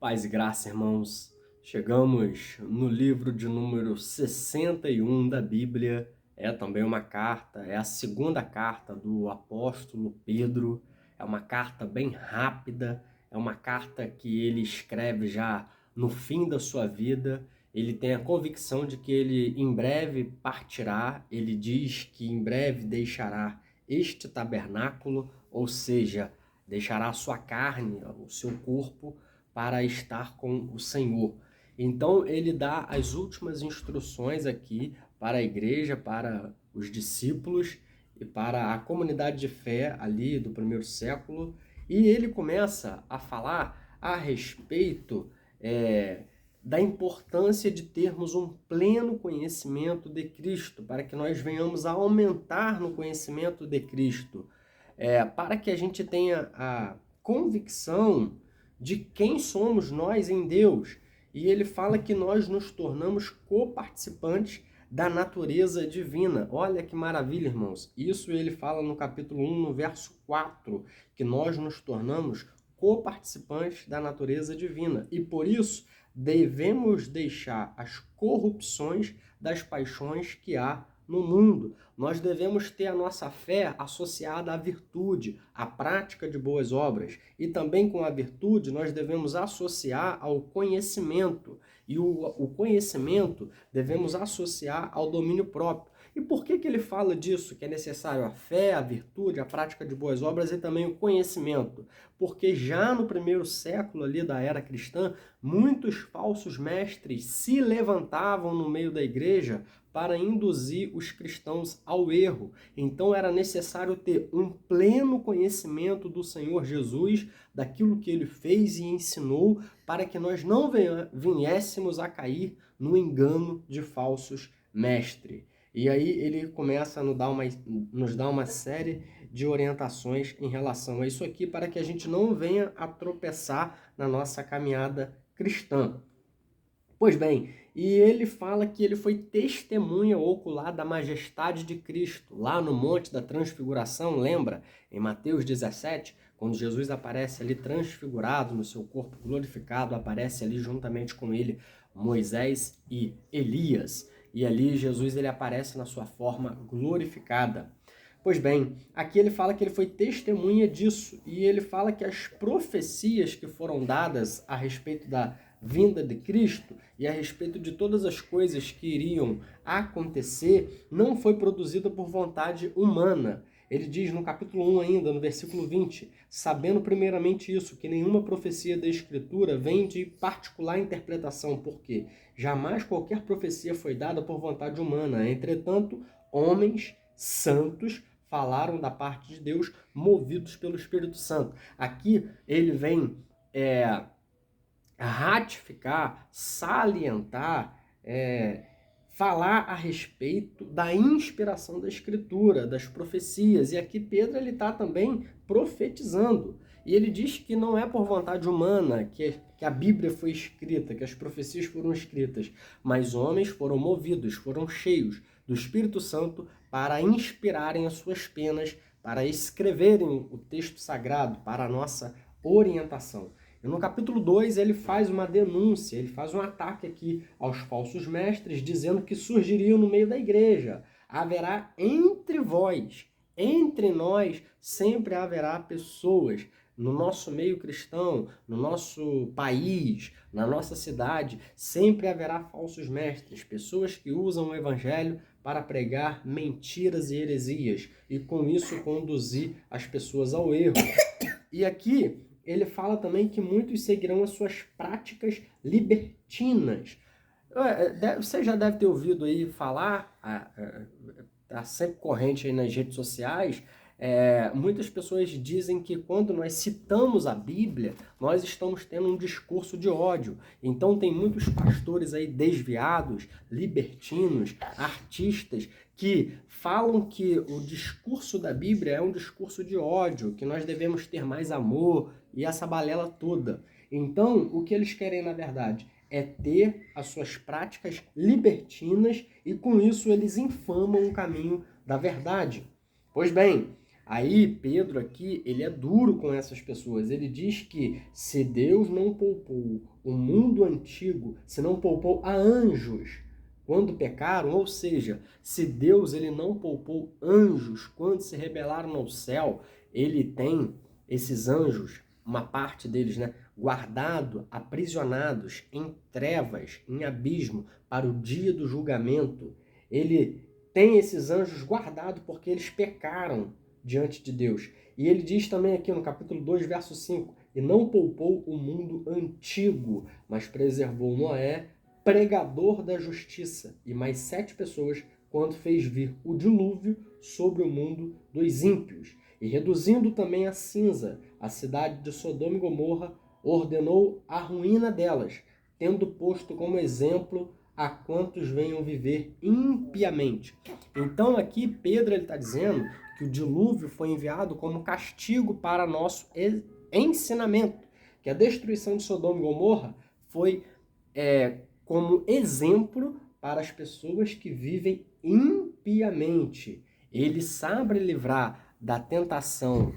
Paz e graça, irmãos. Chegamos no livro de número 61 da Bíblia. É também uma carta, é a segunda carta do apóstolo Pedro. É uma carta bem rápida, é uma carta que ele escreve já no fim da sua vida. Ele tem a convicção de que ele em breve partirá. Ele diz que em breve deixará este tabernáculo, ou seja, deixará a sua carne, o seu corpo, para estar com o Senhor. Então ele dá as últimas instruções aqui para a igreja, para os discípulos e para a comunidade de fé ali do primeiro século. E ele começa a falar a respeito da importância de termos um pleno conhecimento de Cristo, para que nós venhamos a aumentar no conhecimento de Cristo, para que a gente tenha a convicção de quem somos nós em Deus. E ele fala que nós nos tornamos coparticipantes da natureza divina. Olha que maravilha, irmãos. Isso ele fala no capítulo 1, no verso 4, que nós nos tornamos coparticipantes da natureza divina. E por isso devemos deixar as corrupções das paixões que há no mundo. Nós devemos ter a nossa fé associada à virtude, à prática de boas obras. E também com a virtude nós devemos associar ao conhecimento. E o conhecimento devemos associar ao domínio próprio. E por que ele fala disso? Que é necessário a fé, a virtude, a prática de boas obras e também o conhecimento. Porque já no primeiro século ali da era cristã, muitos falsos mestres se levantavam no meio da igreja para induzir os cristãos ao erro. Então era necessário ter um pleno conhecimento do Senhor Jesus, daquilo que ele fez e ensinou, para que nós não viéssemos a cair no engano de falsos mestres. E aí ele começa a nos dar uma série de orientações em relação a isso aqui, para que a gente não venha a tropeçar na nossa caminhada cristã. Pois bem, e ele fala que ele foi testemunha ocular da majestade de Cristo, lá no Monte da Transfiguração, lembra? Em Mateus 17, quando Jesus aparece ali transfigurado no seu corpo glorificado, aparece ali juntamente com ele Moisés e Elias. E ali Jesus ele aparece na sua forma glorificada. Pois bem, aqui ele fala que ele foi testemunha disso, e ele fala que as profecias que foram dadas a respeito da vinda de Cristo e a respeito de todas as coisas que iriam acontecer não foi produzida por vontade humana. Ele diz no capítulo 1 ainda, no versículo 20, sabendo primeiramente isso, que nenhuma profecia da Escritura vem de particular interpretação, porque jamais qualquer profecia foi dada por vontade humana. Entretanto, homens santos falaram da parte de Deus, movidos pelo Espírito Santo. Aqui ele vem ratificar, salientar, falar a respeito da inspiração da Escritura, das profecias. E aqui Pedro está também profetizando. E ele diz que não é por vontade humana que a Bíblia foi escrita, que as profecias foram escritas, mas homens foram movidos, foram cheios do Espírito Santo para inspirarem as suas penas, para escreverem o texto sagrado para a nossa orientação. E no capítulo 2 ele faz uma denúncia, ele faz um ataque aqui aos falsos mestres, dizendo que surgiriam no meio da igreja. Haverá entre vós, entre nós, sempre haverá pessoas no nosso meio cristão, no nosso país, na nossa cidade, sempre haverá falsos mestres, pessoas que usam o evangelho para pregar mentiras e heresias e com isso conduzir as pessoas ao erro. E aqui ele fala também que muitos seguirão as suas práticas libertinas. Você já deve ter ouvido aí falar, está sempre corrente aí nas redes sociais, muitas pessoas dizem que quando nós citamos a Bíblia, nós estamos tendo um discurso de ódio. Então tem muitos pastores aí desviados, libertinos, artistas, que falam que o discurso da Bíblia é um discurso de ódio, que nós devemos ter mais amor e essa balela toda. Então, o que eles querem, na verdade, é ter as suas práticas libertinas e com isso eles infamam o caminho da verdade. Pois bem, Aí Pedro aqui, ele é duro com essas pessoas. Ele diz que se Deus não poupou o mundo antigo, se não poupou a anjos quando pecaram, ou seja, se Deus ele não poupou anjos quando se rebelaram ao céu, ele tem esses anjos, uma parte deles, né, guardado, aprisionados em trevas, em abismo, para o dia do julgamento. Ele tem esses anjos guardados porque eles pecaram diante de Deus. E ele diz também aqui no capítulo 2, verso 5, e não poupou o mundo antigo, mas preservou Noé, pregador da justiça, e mais 7 pessoas, quando fez vir o dilúvio sobre o mundo dos ímpios. E reduzindo também a cinza a cidade de Sodoma e Gomorra, ordenou a ruína delas, tendo posto como exemplo a quantos venham viver impiamente. Então aqui Pedro está dizendo que o dilúvio foi enviado como castigo para nosso ensinamento, que a destruição de Sodoma e Gomorra foi como exemplo para as pessoas que vivem impiamente. Ele sabe livrar da tentação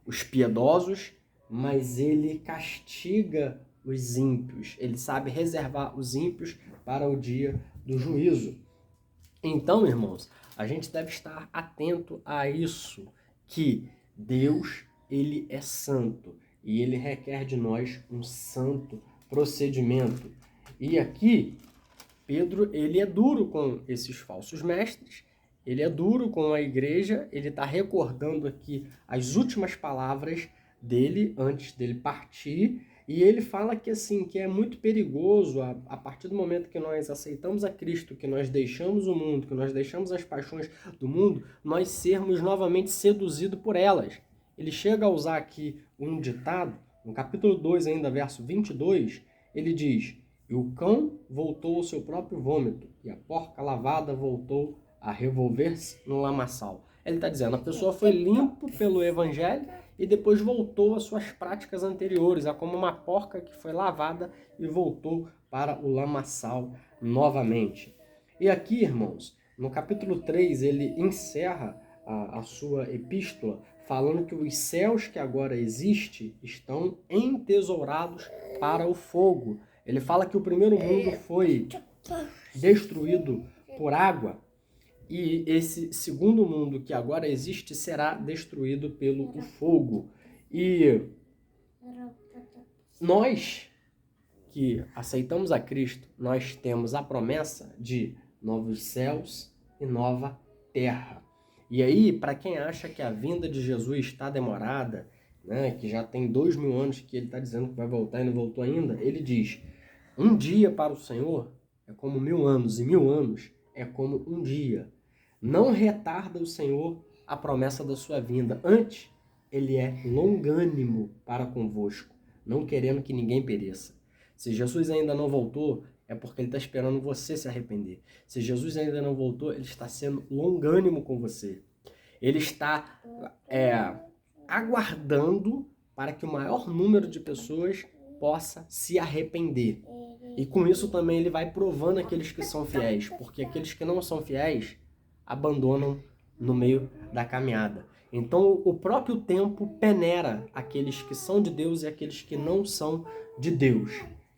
os piedosos, mas ele castiga os ímpios. Ele sabe reservar os ímpios para o dia do juízo. Então, irmãos, a gente deve estar atento a isso, que Deus, ele é santo e ele requer de nós um santo procedimento. E aqui, Pedro, ele é duro com esses falsos mestres, ele é duro com a igreja, ele está recordando aqui as últimas palavras dele antes dele partir, e ele fala que assim, que é muito perigoso a partir do momento que nós aceitamos a Cristo, que nós deixamos o mundo, que nós deixamos as paixões do mundo, nós sermos novamente seduzidos por elas. Ele chega a usar aqui um ditado, no capítulo 2 ainda, verso 22, ele diz: e o cão voltou ao seu próprio vômito, e a porca lavada voltou a revolver-se no lamaçal. Ele está dizendo, a pessoa foi limpa pelo evangelho e depois voltou às suas práticas anteriores, é como uma porca que foi lavada e voltou para o lamaçal novamente. E aqui, irmãos, no capítulo 3, ele encerra a sua epístola falando que os céus que agora existem estão entesourados para o fogo. Ele fala que o primeiro mundo foi destruído por água e esse segundo mundo que agora existe será destruído pelo fogo. E nós que aceitamos a Cristo, nós temos a promessa de novos céus e nova terra. E aí, para quem acha que a vinda de Jesus está demorada, né, que já tem 2000 anos que ele está dizendo que vai voltar e não voltou ainda, ele diz: um dia para o Senhor é como 1000 anos, e 1000 anos é como um dia. Não retarda o Senhor a promessa da sua vinda. Antes, ele é longânimo para convosco, não querendo que ninguém pereça. Se Jesus ainda não voltou, é porque ele está esperando você se arrepender. Se Jesus ainda não voltou, ele está sendo longânimo com você. Ele está aguardando para que o maior número de pessoas possa se arrepender. E com isso também ele vai provando aqueles que são fiéis, porque aqueles que não são fiéis abandonam no meio da caminhada. Então o próprio tempo peneira aqueles que são de Deus e aqueles que não são de Deus.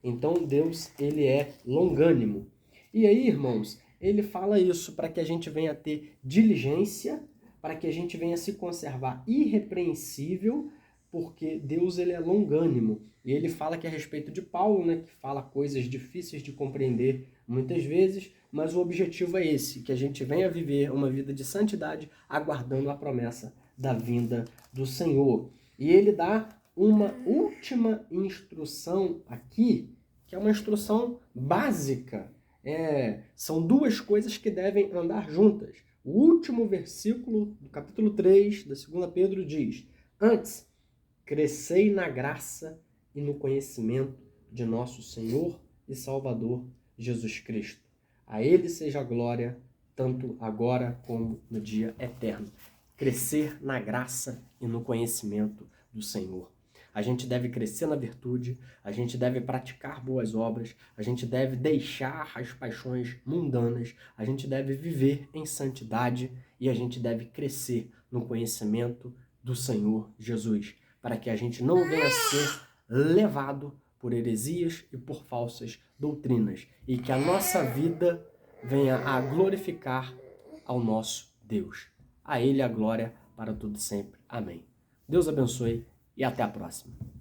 Então Deus, ele é longânimo. E aí, irmãos, ele fala isso para que a gente venha ter diligência, para que a gente venha se conservar irrepreensível, porque Deus, ele é longânimo. E ele fala que a respeito de Paulo, né, que fala coisas difíceis de compreender muitas vezes, mas o objetivo é esse, que a gente venha viver uma vida de santidade, aguardando a promessa da vinda do Senhor. E ele dá uma última instrução aqui, que é uma instrução básica. São duas coisas que devem andar juntas. O último versículo do capítulo 3 da 2 Pedro diz: antes, crescei na graça e no conhecimento de nosso Senhor e Salvador Jesus Cristo. A Ele seja a glória, tanto agora como no dia eterno. Crescer na graça e no conhecimento do Senhor. a gente deve crescer na virtude, a gente deve praticar boas obras, a gente deve deixar as paixões mundanas, a gente deve viver em santidade e a gente deve crescer no conhecimento do Senhor Jesus, para que a gente não venha a ser levado por heresias e por falsas doutrinas, e que a nossa vida venha a glorificar ao nosso Deus. A Ele a glória para todo sempre. Amém. Deus abençoe e até a próxima.